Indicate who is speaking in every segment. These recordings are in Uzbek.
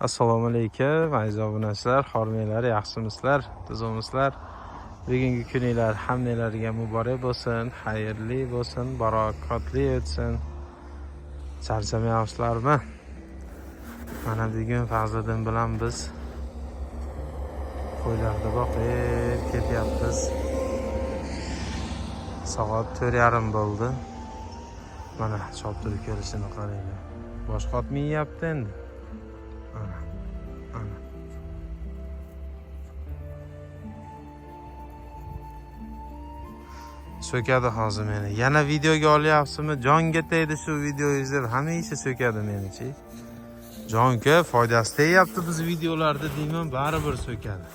Speaker 1: Assalomu alaykum aziz obunachilar, xormanglar, yaxshimisizlar, tuzukmisizlar? Bugungi kuninglar hammalariga muborak bo'lsin, xayrli bo'lsin, barakotli o'tsin. Charchamayapsizlarmi? Mana bugun Fazliddin bilan biz qo'ylarda boqib ketyapmiz. Soat 4:30 bo'ldi. Mana choptirib kelishini qaranglar. Boshqa otmayapti endi. So'kadi hozir meni. Yana videoga olyapsizmi? Jonga tegdi shu videoyingiz deb hamisha so'kadi meni-chi. Jonga foydasi tegyapti biz videolarda deyman, baribir so'kadi.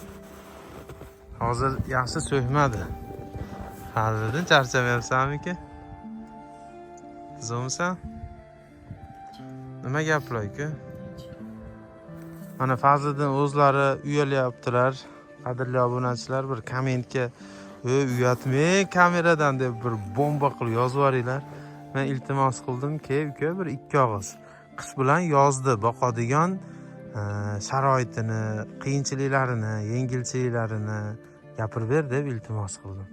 Speaker 1: Hozir yaxshi so'kmadi. Hozirdan charchamayapsanmi-ki? Zo'msan? Nima gaplar-ku? Mana Fazliddin o'zlari uyalyaptilar. Qadrli obunachilar, bir kommentga uyatmang kameradan deb bir bomba qilib yozib yuboringlar. Men iltimos qildim-ki, uka bir ikki og'iz qish bilan yozni boqadigan sharoitini, qiyinchiliklarini, yengilchiliklarini gapirib ber deb iltimos qildim.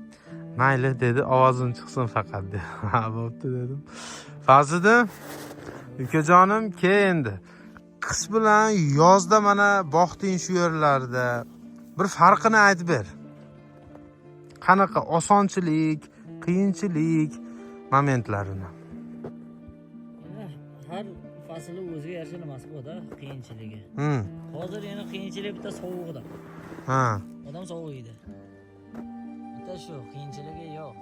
Speaker 1: Mayli dedi, ovozim chiqsin faqat deb. Ha, bo'pti dedim. Fazliddin, ukajonim, endi qish bilan yozda mana boqding shu yerlarda bir farqini aytib ber. Qanaqa osonchilik, qiyinchilik momentlarini.
Speaker 2: Har fasli o'ziga yarasha nimasi bor-da, qiyinchiligi. Hozir yana qiyinchilik bitta sovug'ida.
Speaker 1: Ha.
Speaker 2: Odam sovuydi. Bitta shu qiyinchiligi yo'q.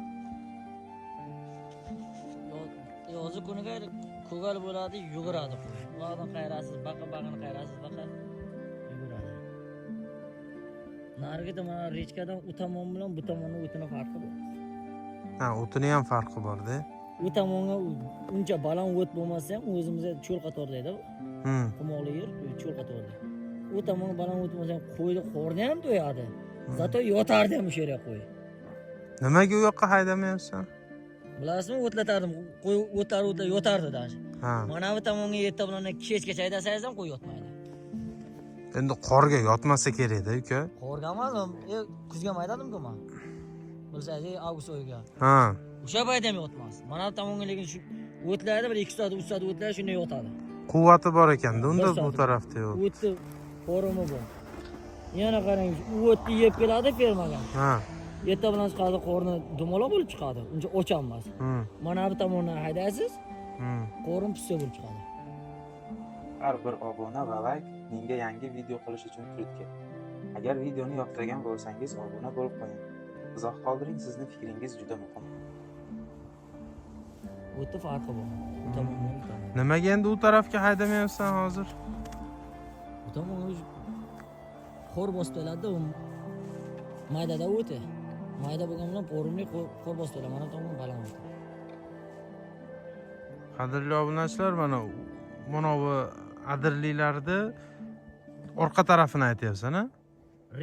Speaker 2: Yozi kuniga ko'gal bo'ladi, yuguradi. Ulardan qayrasiz, baqa-baqani qayrasiz, baqa yuguradi. Narigi tomon rechkadan u tomon bilan bu tomonning o'tini farqi bor.
Speaker 1: Ha, o'tini ham farqi bor-da.
Speaker 2: U tomonga uncha baland o't bo'lmasa ham o'zimizga cho'l qatorlaydi. Qumoqli yer, cho'l qatorlaydi. U tomonga baland o't bo'lsa ham qo'yni qorni ham to'yadi. Zato yotardi ham o'sha yerga qo'y.
Speaker 1: Nimaga u yoqqa haydamayapsan?
Speaker 2: Bilasizmi, o'tlatardim. Qo'y o'tlar yotardi dashi. Mana bu tomonga yetta bilan kechgacha haydasangiz ham qo'y yotmaydi.
Speaker 1: Endi qorga yotmasa kerak-da, uka.
Speaker 2: Qorga emas, kuzga haydadim-ku men. Bilsangiz, avgust oyiga.
Speaker 1: Ha.
Speaker 2: O'sha paytda ham yotmas. Mana bu tomonga lekin shu o'tlarda bir 2 soat, 3 soat o'tlar shunday yotadi.
Speaker 1: Quvvati bor ekan-da, unda bu tarafda yo'q.
Speaker 2: O'tni qorimi bor. Yana qarang, o'tni yeb keladi fermaga.
Speaker 1: Ha.
Speaker 2: Yetta bilan chiqadi, qorni dumaloq bo'lib chiqadi. Uncha ochanmas. Mana bu tomondan haydaysiz, qorin pista bo'lib chiqadi.
Speaker 3: Har bir obuna va like menga yangi video qilish uchun turtki. Agar videoni yoqtirgan bo'lsangiz, obuna bo'lib qo'ying. Izoh qoldiring, sizning fikringiz juda muhim.
Speaker 2: O'tni farqi bor. Tomondan.
Speaker 1: Nimaga endi u tarafga haydamayapsan hozir?
Speaker 2: Bu tomonga qor bosib keladi, maydada o'ti. Mayda bo'lgan bilan qo'rimli qor bosib keladi. Mana tomon baland o'ti.
Speaker 1: Qadrli obunachilar, mana bu adirliklarda orqa tarafini aytyapsan-a?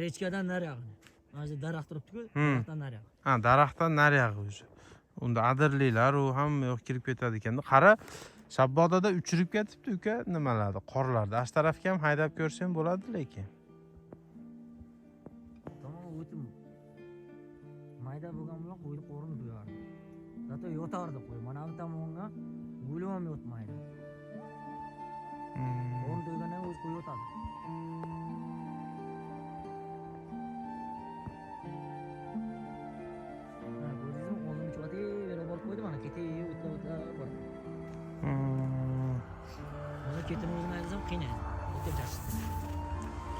Speaker 2: Rechkadan nariyog'ini. Mana daraxt turibdi-ku, daraxtdan nariyog'i.
Speaker 1: Ha, daraxtdan nariyog'i o'sha. Unda adirliklar u hamma yoq kirib ketadi ekan. Qara, Shabbodada uchirib ketibdi uka nimalarni, qorlarda. Ash tarafga ham haydab ko'rsang bo'ladi lekin.
Speaker 2: Tamam, o'tim. Mayda bo'lgan bilan qo'yni qo'rini to'yardi. Zato yotardi qo'y. Mana bu tomonga o'lim ham yotmaydi. Qo'rin to'ygandan o'z qo'y yotadi.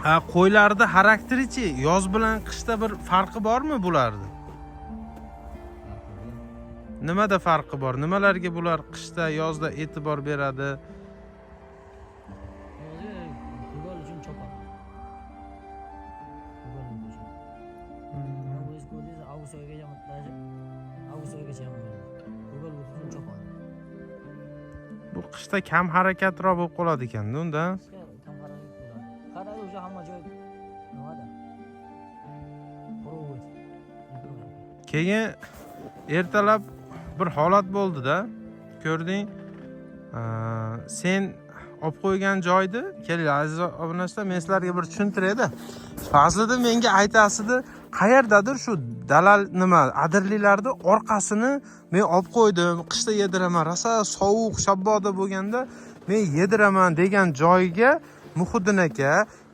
Speaker 1: Ha, qo'ylarda xarakterichi yoz bilan qishda bir farqi bormi bularni? Nimada farqi bor? Nimalarga bular qishda, yozda e'tibor beradi?
Speaker 2: Ko'gal uchun chopadi. Ko'gal uchun. O'z ko'dingiz avgust oyigacha mutlaqo avgust oyigacha ham ko'gal uchun chopadi.
Speaker 1: Bu qishda kam harakatroq bo'lib qoladi ekan-da unda.
Speaker 2: Qarang, o'sha hamma joy nimada? Quruvut.
Speaker 1: Keyin ertalab bir holat bo'ldi-da. Ko'rding? Sen olib qo'ygan joyni keling aziz obunachilar, men sizlarga bir tushuntirayda. Fazliddin menga aytasidi, qayerdadir shu dalal nima adirliklarda orqasini men olib qo'ydim, qishda yediraman, rosa sovuq shabboda bo'lganda men yediraman degan joyga Muhiddin aka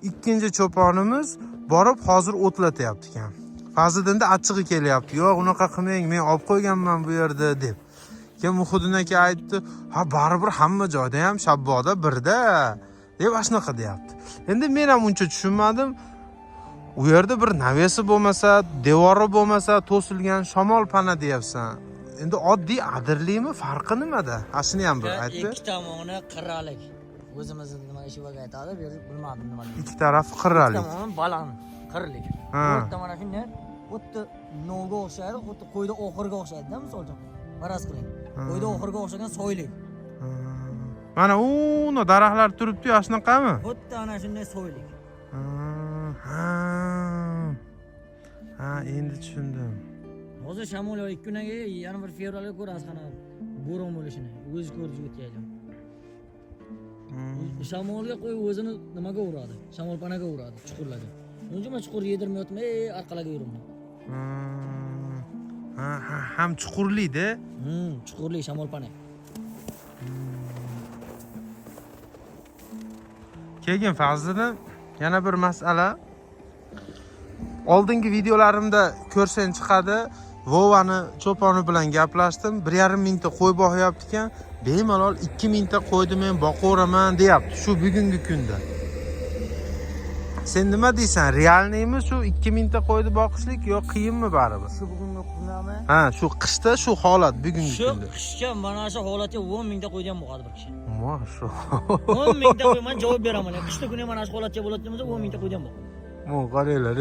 Speaker 1: ikkinchi cho'ponimiz borib hozir o'tlatyapti ekan. Fazliddinda achchig'i kelyapti. Yo'q, unaqa qilmang, men olib qo'yganman bu yerda deb. Keyin Muhiddin aka aytdi, "Ha, baribir hamma joyda ham shabboda birda" deb ashnaqa deyapti. Endi men ham uncha tushunmadim. U yerda bir navesi bo'lmasa, devori bo'lmasa, to'silgan shamol pana deyapsan. Endi oddiy adirlikmi, farqi nimada? Ashuni ham bir aytdi.
Speaker 2: Ikki tomoni qirralik. O'zimizni nima ishi bo'lgan aytadi, bilmadim nima.
Speaker 1: Ikki taraf qirralik.
Speaker 2: Ikki tomoni baland, qirralik.
Speaker 1: Ha.
Speaker 2: To'rtta mana shunday, xuddi novga o'xshaydi, xuddi qo'yda oxirga o'xshaydi-da, misol uchun. Faraz qiling. Qo'yda oxirga o'xshagan soylik.
Speaker 1: Mana uni daraxtlar turibdi, shunaqami?
Speaker 2: Xuddi ana shunday soylik.
Speaker 1: Ha, endi tushundim.
Speaker 2: Hozir shamol 2 kundan keyin yana bir fevralga ko'rasiz qana bo'ron bo'lishini. O'zingiz ko'rib o'tyapti. Shamolga qo'yib o'zini nimaga uradi? Shamolpanaga uradi, chuqurlarga. Unjima chuqur yedirmayotmay, orqalarga yuribman.
Speaker 1: Ham chuqurlik-da.
Speaker 2: Chuqurlik shamolpana.
Speaker 1: Keyin Fazliddin yana bir masala. Oldingi videolarimda ko'rsang chiqadi, Vovani cho'poni bilan gaplashdim. 1,5 mingta qo'y boqyapti ekan. Bemalol 2 mingta qo'yni men boqaveraman deyapti shu bugungi kunda. Sen nima deysan? Realniymi shu 2 mingta qo'yni boqishlik yo qiyinmi baribir?
Speaker 2: Shu bugungi kundami?
Speaker 1: Ha, shu qishda shu holat bugungi kunda.
Speaker 2: Shu qishga mana shu holatga 10 mingta qo'yni ham boqadi bir kishi.
Speaker 1: Mashalloh.
Speaker 2: 10 mingta qo'y men javob beraman. Qishda kuni mana shu holatga bo'ladigan bo'lsa 10 mingta qo'yni ham boq.
Speaker 1: Qaranglar,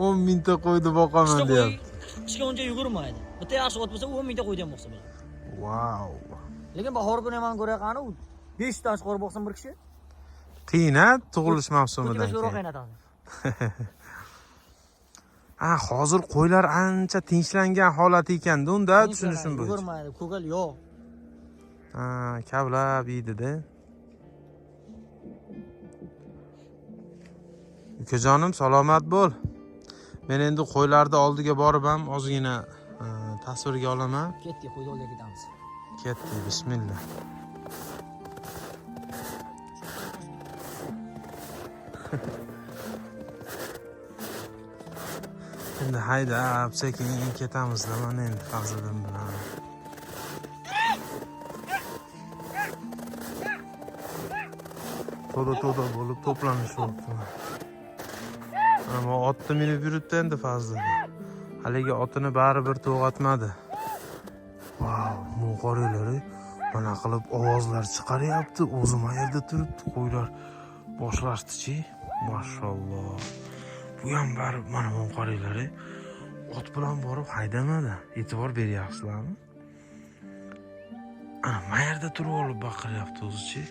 Speaker 1: 10 mingta qo'yni boqaman deyapti.
Speaker 2: Qishga uncha yugurmaydi. Bitta yaxshi ot bo'lsa 10 mingta qo'yni ham boqsa bo'ladi.
Speaker 1: Wow.
Speaker 2: Lekin bahor kuni ham ko'rayqani 5 ta qo'yib boqsam bir kishi.
Speaker 1: Qiyin-a, tug'ilish mavsumidan keyin. Hozir qo'ylar ancha tinchlangan holat ekanda, unda tushunishim bo'yicha.
Speaker 2: Yugurmaydi, ko'gal yo'q.
Speaker 1: Kavlab yeydi-da. Ukajonim, salomat bo'l. Men endi qo'ylarni oldiga borib ham ozgina tasvirga olaman.
Speaker 2: Ketdik, qo'yni oldiga ketamiz.
Speaker 1: Ketdik, bismillah. Endi haydab sekin ketamiz-da, mana endi Fazliddin bilan. To'da bo'lib to'planishyapti. Ammo otni minib yuribdi endi Fazliddin. Haligi otini baribir to'g'atmadi. Wow, qaranglar, mana qilib ovozlar chiqaryapti. O'zi yerda turibdi, qo'ylar boshlashdi-chi. Mashalloh. Bu ham baribir mana bu qaranglar, ot bilan borib haydamadi. E'tibor beryapsizlarmi? Ana yerda turib olib baqiryapti o'zichi.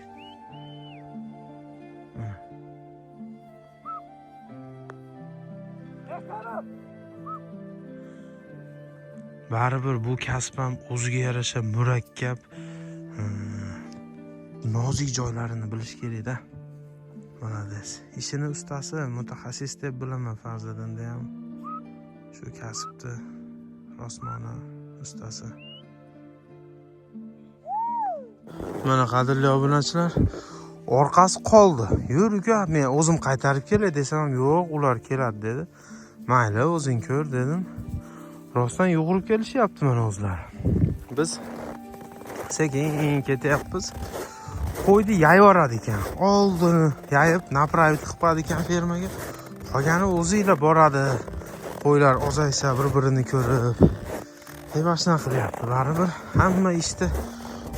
Speaker 1: Baribir bu kasb ham o'ziga yarasha murakkab, nozik joylarini bilish kerak-da. Malades. Ishini ustasi, mutaxassis deb bilaman Fazliddinda ham. Shu kasbni rosmona ustasi. Mana qadrli obunachilar, orqasi qoldi. Yur uka, men o'zim qaytarib kelay desam, yo'q, ular keladi dedi. Mayli, o'zing ko'r dedim. Rostdan yugurib kelishyapti mana o'zlari. Biz sekin ketyapmiz. Qo'yni yayvoradi ekan. Oldini yayib, направить qilib qo'yadi ekan fermaga. Qolgani o'zinglar boradi. Qo'ylar ozaysa bir-birini ko'rib. Debashna qilyapti. Baribir hamma ishda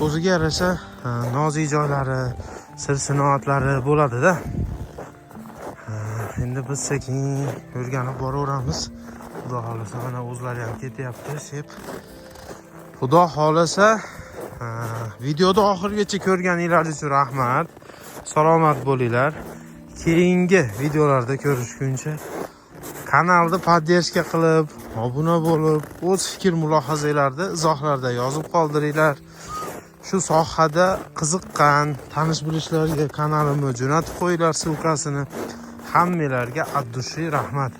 Speaker 1: o'ziga yarasha nozik joylari, sir-sinoatlari bo'ladi-da. Endi biz sekin o'rganib boraveramiz. Xudo xolasa mana o'zlari ham ketyapti, sep. Xudo xolasa videoda oxirigacha ko'rganingiz uchun rahmat. Salomat bo'linglar. Keyingi videolarda ko'rishguncha kanalni poddershka qilib, obuna bo'lib, o'z fikr mulohazalaringizni izohlarda yozib qoldiringlar. shu sohada qiziqqan tanish bilishlarga kanalimga jo'natib qo'yinglar ссылкасini. Hammalarga addushi rahmat.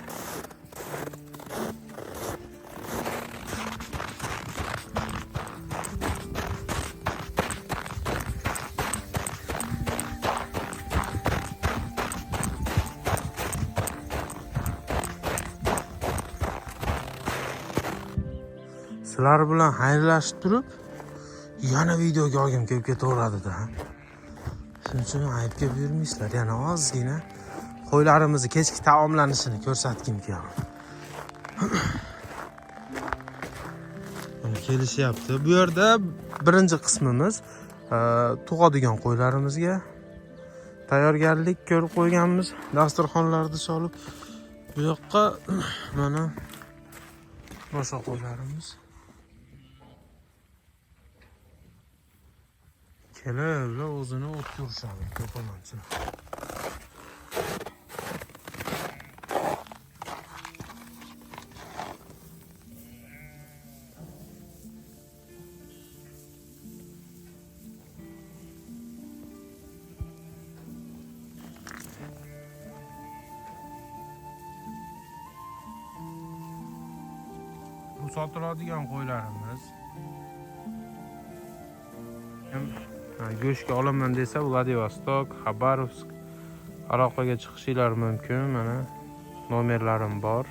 Speaker 1: Sizlar bilan xayrlashib turib, yana videoga olgim kelib ketaveradi-da. Shuning uchun aybga buyurmaysizlar. Yana ozgina qo'ylarimizni kechki taomlanishini ko'rsatgim keldi. Mana kelishyapti. Bu yerda birinchi qismimiz tug'adigan qo'ylarimizga tayyorgarlik ko'rib qo'yganmiz. Dasturxonlarni solib, bu yoqqa mana boshqa qo'ylarimiz. Kelib o'zini o'tga urishadi to'polonchilar. Bu sotiladigan qo'ylarimiz. Go'shtga olaman desa, Vladivostok, Xabarovsk, aloqaga chiqishinglar mumkin. Mana nomerlarim bor.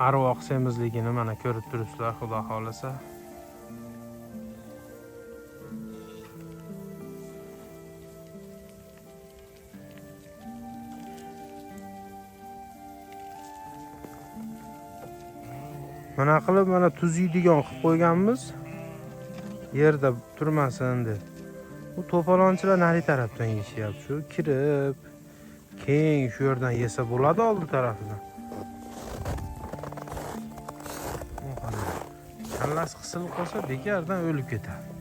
Speaker 1: Arvoq semizligini mana ko'rib turibsizlar, xudo xolasa. Mana qilib mana tuz yeydigan qilib qo'yganmiz. Yerda turmasin deb. Bu to'polonchilar nari tarafdan yeyishyapti. Shu kirib, keng shu yerdan yesa bo'ladi oldi tarafidan. Kallasi qisilib qolsa bekardan o'lib ketadi.